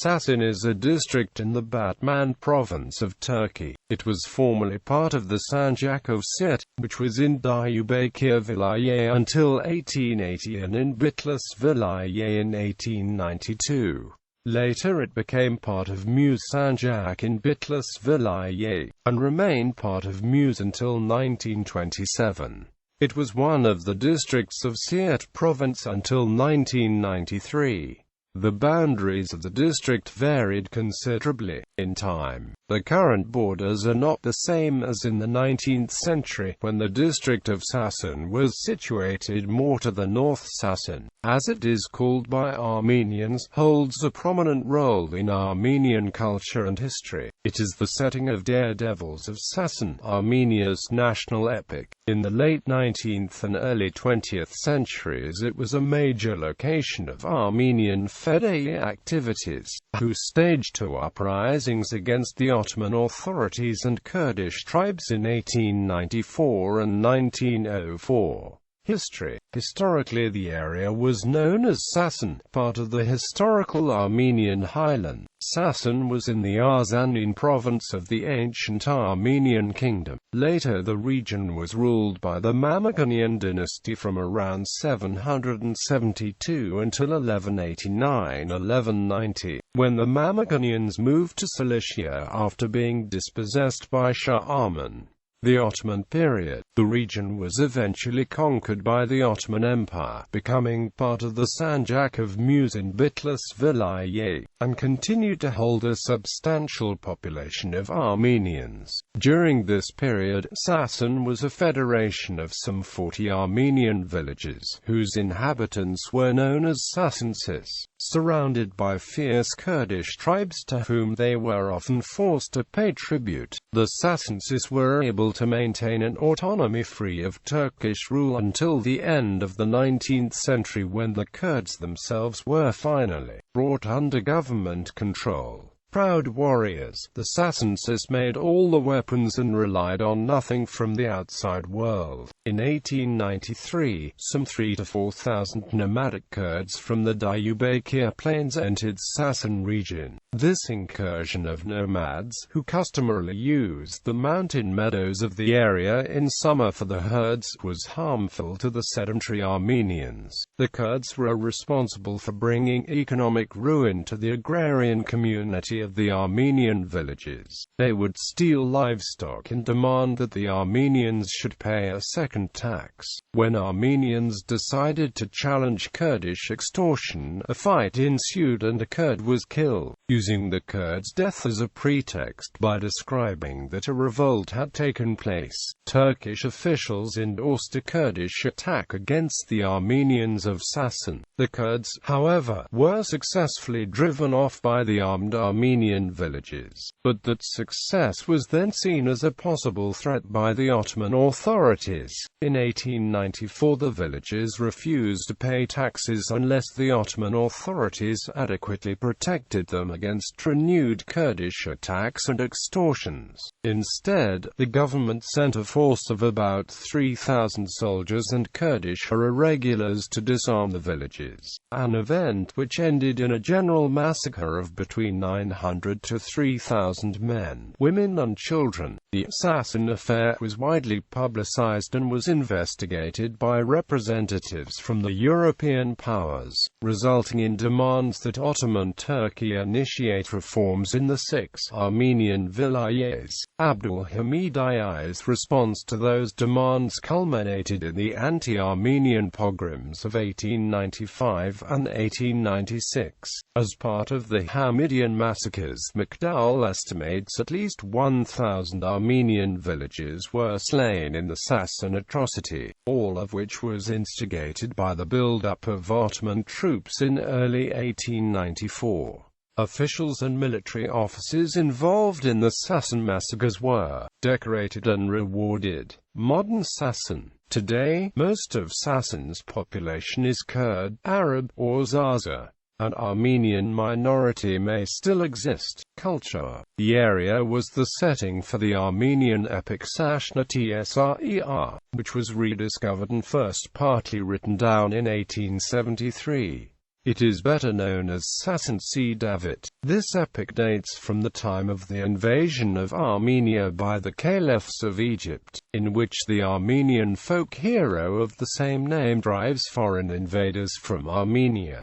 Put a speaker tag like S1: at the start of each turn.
S1: Sason is a district in the Batman Province of Turkey. It was formerly part of the sanjak of Siirt, which was in Diyarbakır Vilayet until 1880 and in Bitlis Vilayet in 1892. Later it became part of Muş sanjak in Bitlis Vilayet, and remained part of Muş until 1927. It was one of the districts of Siirt province until 1993. The boundaries of the district varied considerably in time. The current borders are not the same as in the 19th century, when the district of Sason was situated more to the north. Sason, as it is called by Armenians, holds a prominent role in Armenian culture and history. It is the setting of Daredevils of Sason, Armenia's national epic. In the late 19th and early 20th centuries it was a major location of Armenian Fedayeen activities, who staged two uprisings against the Ottoman authorities and Kurdish tribes in 1894 and 1904. History. Historically the area was known as Sason, part of the historical Armenian highland. Sason was in the Arzanin province of the ancient Armenian kingdom. Later the region was ruled by the Mamukonian dynasty from around 772 until 1189–1190, when the Mamukonians moved to Cilicia after being dispossessed by Shah Aman. The Ottoman period. The region was eventually conquered by the Ottoman Empire, becoming part of the sanjak of Muş in Bitlis Vilayet, and continued to hold a substantial population of Armenians. During this period, Sason was a federation of some 40 Armenian villages, whose inhabitants were known as Sasonsis, surrounded by fierce Kurdish tribes to whom they were often forced to pay tribute. The Sasonsis were able to maintain an autonomy free of Turkish rule until the end of the 19th century, when the Kurds themselves were finally brought under government control. Proud warriors, the Sasonsis made all the weapons and relied on nothing from the outside world. In 1893, some 3,000 to 4,000 nomadic Kurds from the Diyarbakır plains entered Sason region. This incursion of nomads, who customarily used the mountain meadows of the area in summer for the herds, was harmful to the sedentary Armenians. The Kurds were responsible for bringing economic ruin to the agrarian community of the Armenian villages. They would steal livestock and demand that the Armenians should pay a second tax. When Armenians decided to challenge Kurdish extortion, a fight ensued and a Kurd was killed, using the Kurds' death as a pretext by describing that a revolt had taken place. Turkish officials endorsed a Kurdish attack against the Armenians of Sason. The Kurds, however, were successfully driven off by the armed Armenian villages, but that success was then seen as a possible threat by the Ottoman authorities. In 1894 the villages refused to pay taxes unless the Ottoman authorities adequately protected them against renewed Kurdish attacks and extortions. Instead, the government sent a force of about 3,000 soldiers and Kurdish irregulars to disarm the villages, an event which ended in a general massacre of between 900 to 3,000 men, women and children. The Sason affair was widely publicized and was investigated by representatives from the European powers, resulting in demands that Ottoman Turkey initiate reforms in the 6 Armenian vilayets. Abdul Hamid I's response to those demands culminated in the anti-Armenian pogroms of 1895 and 1896. As part of the Hamidian massacres, McDowell estimates at least 1,000 Armenian villages were slain in the Sason atrocity, all of which was instigated by the build-up of Ottoman troops in early 1894. Officials and military officers involved in the Sason massacres were decorated and rewarded. Modern Sason. Today, most of Sason's population is Kurd, Arab, or Zaza. An Armenian minority may still exist. Culture. The area was the setting for the Armenian epic Sashna Tsrer, which was rediscovered and first partly written down in 1873. It is better known as Sason. This epic dates from the time of the invasion of Armenia by the caliphs of Egypt, in which the Armenian folk hero of the same name drives foreign invaders from Armenia.